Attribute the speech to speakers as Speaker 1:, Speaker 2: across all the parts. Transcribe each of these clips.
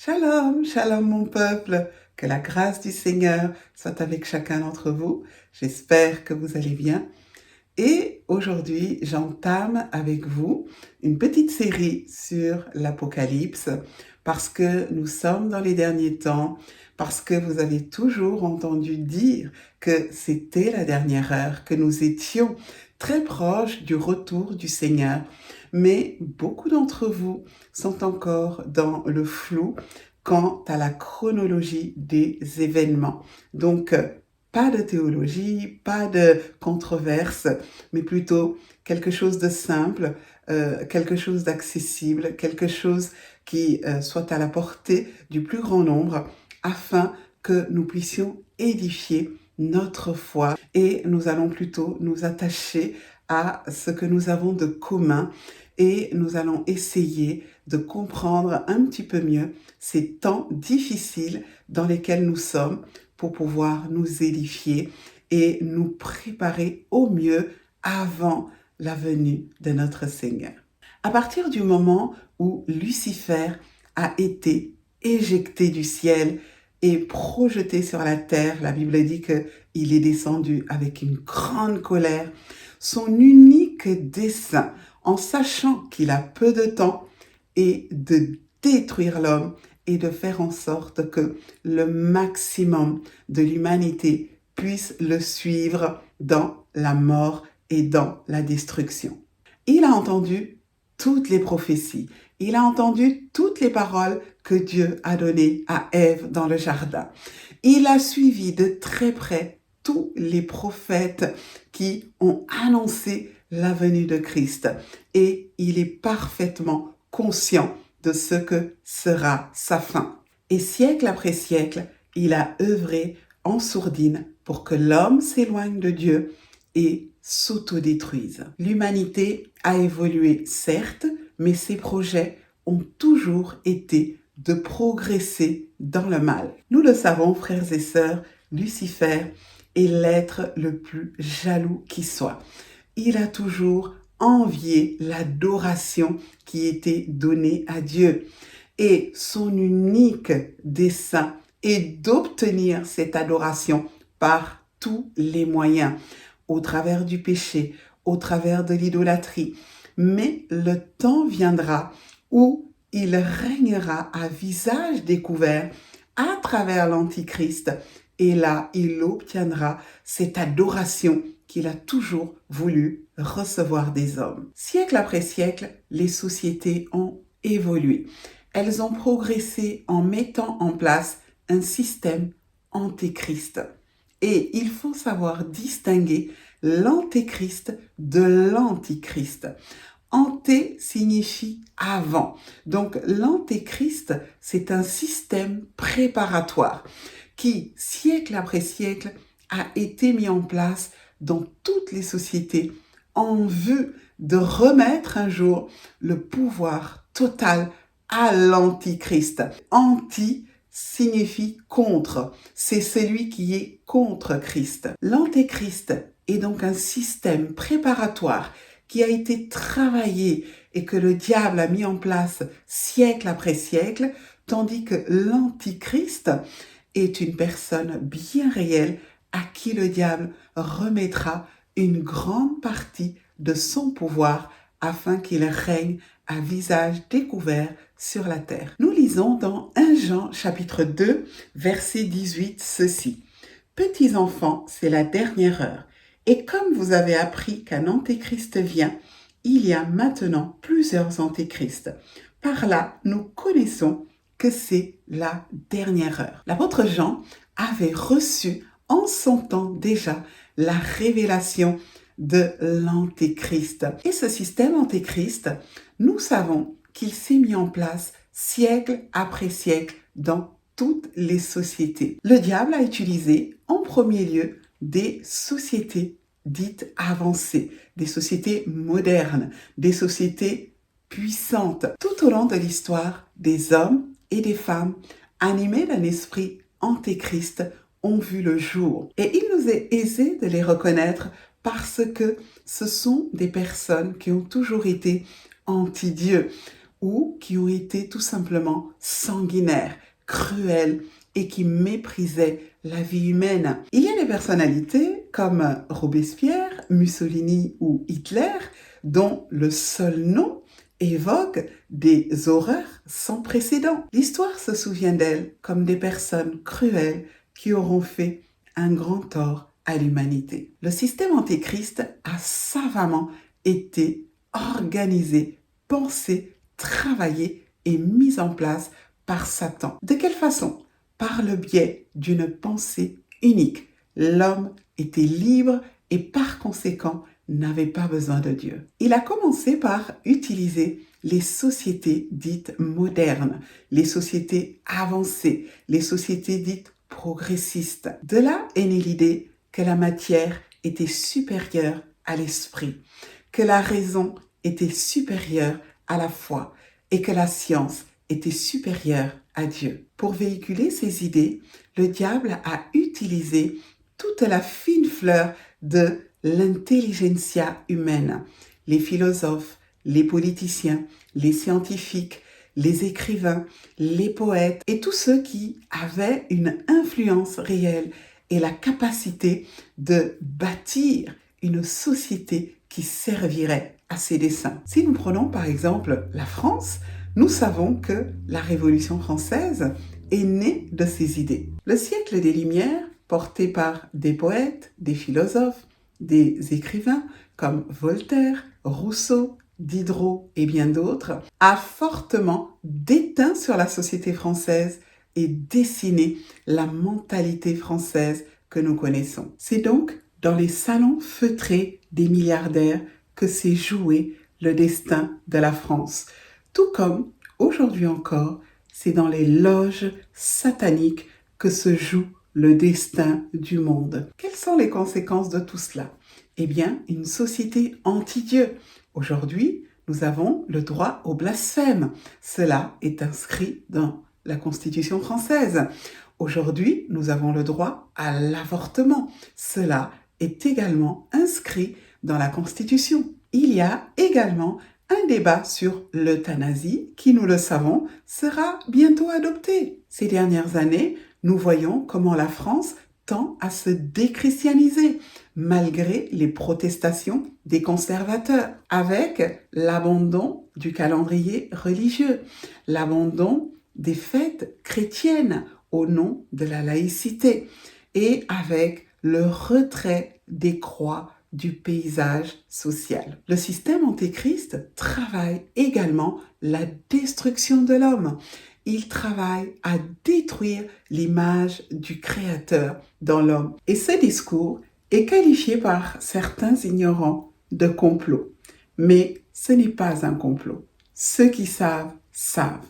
Speaker 1: Shalom, shalom mon peuple, que la grâce du Seigneur soit avec chacun d'entre vous. J'espère que vous allez bien. Et aujourd'hui, j'entame avec vous une petite série sur l'Apocalypse parce que nous sommes dans les derniers temps, parce que vous avez toujours entendu dire que c'était la dernière heure, que nous étions très proches du retour du Seigneur. Mais beaucoup d'entre vous sont encore dans le flou quant à la chronologie des événements. Donc, pas de théologie, pas de controverse, mais plutôt quelque chose de simple, quelque chose d'accessible, quelque chose qui soit à la portée du plus grand nombre, afin que nous puissions édifier notre foi. Et nous allons plutôt nous attacher à ce que nous avons de commun et nous allons essayer de comprendre un petit peu mieux ces temps difficiles dans lesquels nous sommes pour pouvoir nous édifier et nous préparer au mieux avant la venue de notre Seigneur. À partir du moment où Lucifer a été éjecté du ciel et projeté sur la terre, la Bible dit qu'il est descendu avec une grande colère. Son unique dessein, en sachant qu'il a peu de temps, est de détruire l'homme et de faire en sorte que le maximum de l'humanité puisse le suivre dans la mort et dans la destruction. Il a entendu toutes les prophéties, il a entendu toutes les paroles que Dieu a données à Ève dans le jardin. Il a suivi de très près tous les prophètes qui ont annoncé la venue de Christ et il est parfaitement conscient de ce que sera sa fin. Et siècle après siècle, il a œuvré en sourdine pour que l'homme s'éloigne de Dieu et s'autodétruise. L'humanité a évolué, certes, mais ses projets ont toujours été de progresser dans le mal. Nous le savons, frères et sœurs, Lucifer est l'être le plus jaloux qui soit. Il a toujours envié l'adoration qui était donnée à Dieu. Et son unique dessein est d'obtenir cette adoration par tous les moyens, au travers du péché, au travers de l'idolâtrie. Mais le temps viendra où il régnera à visage découvert à travers l'Antichrist. Et là, il obtiendra cette adoration qu'il a toujours voulu recevoir des hommes. Siècle après siècle, les sociétés ont évolué. Elles ont progressé en mettant en place un système antéchrist. Et il faut savoir distinguer l'antéchrist de l'antichrist. Anté signifie avant. Donc l'antéchrist, c'est un système préparatoire qui, siècle après siècle, a été mis en place dans toutes les sociétés en vue de remettre un jour le pouvoir total à l'antichrist. Anti signifie contre. C'est celui qui est contre Christ. L'antéchrist est donc un système préparatoire qui a été travaillé et que le diable a mis en place siècle après siècle, tandis que l'antichrist est une personne bien réelle à qui le diable remettra une grande partie de son pouvoir afin qu'il règne à visage découvert sur la terre. Nous lisons dans 1 Jean chapitre 2 verset 18 ceci. Petits enfants, c'est la dernière heure. Et comme vous avez appris qu'un antéchrist vient, il y a maintenant plusieurs antéchrists. Par là, nous connaissons que c'est la dernière heure. L'apôtre Jean avait reçu en son temps déjà la révélation de l'antéchrist. Et ce système antéchrist, nous savons qu'il s'est mis en place siècle après siècle dans toutes les sociétés. Le diable a utilisé en premier lieu des sociétés dites avancées, des sociétés modernes, des sociétés puissantes. Tout au long de l'histoire, des hommes et des femmes animés d'un esprit antéchrist ont vu le jour. Et il nous est aisé de les reconnaître parce que ce sont des personnes qui ont toujours été anti-Dieu. ou qui ont été tout simplement sanguinaires, cruels et qui méprisaient la vie humaine. Il y a des personnalités comme Robespierre, Mussolini ou Hitler dont le seul nom évoque des horreurs sans précédent. L'histoire se souvient d'elles comme des personnes cruelles qui auront fait un grand tort à l'humanité. Le système antéchrist a savamment été organisé, pensé, travaillé et mis en place par Satan. De quelle façon? Par le biais d'une pensée unique. L'homme était libre et par conséquent n'avait pas besoin de Dieu. Il a commencé par utiliser les sociétés dites modernes, les sociétés avancées, les sociétés dites progressistes. De là est née l'idée que la matière était supérieure à l'esprit, que la raison était supérieure à la foi et que la science était supérieure à Dieu. Pour véhiculer ces idées, le diable a utilisé toute la fine fleur de l'intelligentsia humaine, les philosophes, les politiciens, les scientifiques, les écrivains, les poètes et tous ceux qui avaient une influence réelle et la capacité de bâtir une société qui servirait à ses desseins. Si nous prenons par exemple la France, nous savons que la Révolution française est née de ces idées. Le siècle des Lumières, porté par des poètes, des philosophes, des écrivains comme Voltaire, Rousseau, Diderot et bien d'autres, a fortement déteint sur la société française et dessiné la mentalité française que nous connaissons. C'est donc dans les salons feutrés des milliardaires que s'est joué le destin de la France. Tout comme, aujourd'hui encore, c'est dans les loges sataniques que se joue le destin du monde. Quelles sont les conséquences de tout cela? Eh bien, une société anti-Dieu. Aujourd'hui, nous avons le droit au blasphème. Cela est inscrit dans la Constitution française. Aujourd'hui, nous avons le droit à l'avortement. Cela est également inscrit dans la Constitution. Il y a également un débat sur l'euthanasie qui, nous le savons, sera bientôt adopté. Ces dernières années, nous voyons comment la France tend à se déchristianiser malgré les protestations des conservateurs, avec l'abandon du calendrier religieux, l'abandon des fêtes chrétiennes au nom de la laïcité et avec le retrait des croix du paysage social. Le système antéchrist travaille également la destruction de l'homme. Il travaille à détruire l'image du Créateur dans l'homme. Et ce discours est qualifié par certains ignorants de complot. Mais ce n'est pas un complot. Ceux qui savent, savent.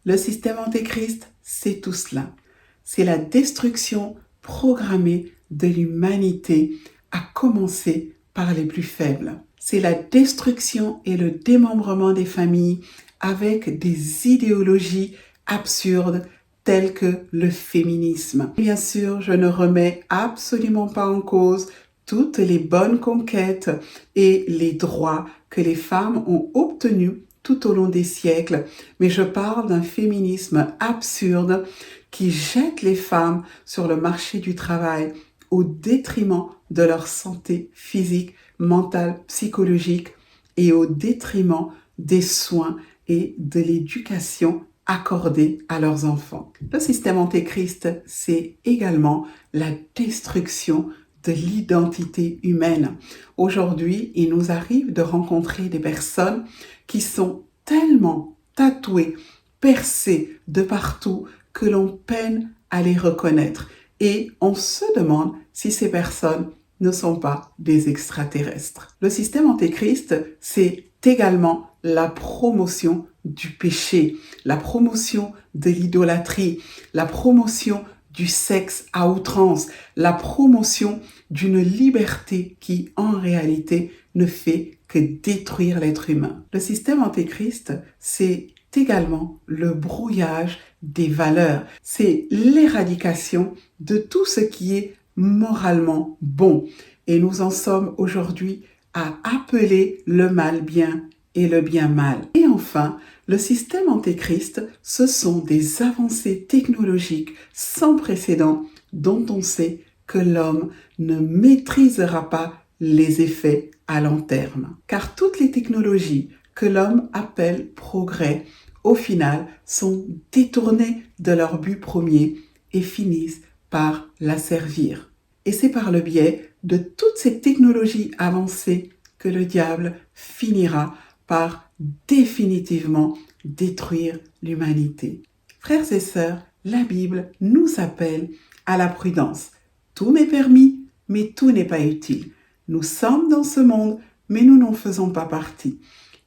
Speaker 1: Le système antéchrist, c'est tout cela. C'est la destruction programmée de l'humanité, à commencer par les plus faibles. C'est la destruction et le démembrement des familles avec des idéologies absurdes telles que le féminisme. Bien sûr, je ne remets absolument pas en cause toutes les bonnes conquêtes et les droits que les femmes ont obtenus tout au long des siècles, mais je parle d'un féminisme absurde qui jette les femmes sur le marché du travail au détriment de leur santé physique, mentale, psychologique et au détriment des soins et de l'éducation accordée à leurs enfants. Le système antéchrist, c'est également la destruction de l'identité humaine. Aujourd'hui, il nous arrive de rencontrer des personnes qui sont tellement tatouées, percées de partout que l'on peine à les reconnaître. Et on se demande si ces personnes ne sont pas des extraterrestres. Le système antéchrist, c'est également la promotion du péché, la promotion de l'idolâtrie, la promotion du sexe à outrance, la promotion d'une liberté qui, en réalité, ne fait que détruire l'être humain. Le système antéchrist, c'est également le brouillage des valeurs. C'est l'éradication de tout ce qui est moralement bon. Et nous en sommes aujourd'hui à appeler le mal bien et le bien mal. Et enfin, Le système antéchrist, ce sont des avancées technologiques sans précédent dont on sait que l'homme ne maîtrisera pas les effets à long terme. Car toutes les technologies que l'homme appelle progrès, au final, sont détournées de leur but premier et finissent par l'asservir. Et c'est par le biais de toutes ces technologies avancées que le diable finira par définitivement détruire l'humanité. Frères et sœurs, la Bible nous appelle à la prudence. Tout m'est permis, mais tout n'est pas utile. Nous sommes dans ce monde, mais nous n'en faisons pas partie.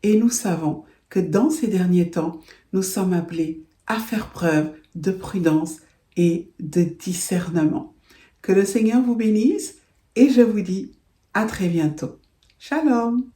Speaker 1: Et nous savons que dans ces derniers temps, nous sommes appelés à faire preuve de prudence et de discernement. Que le Seigneur vous bénisse et je vous dis à très bientôt. Shalom!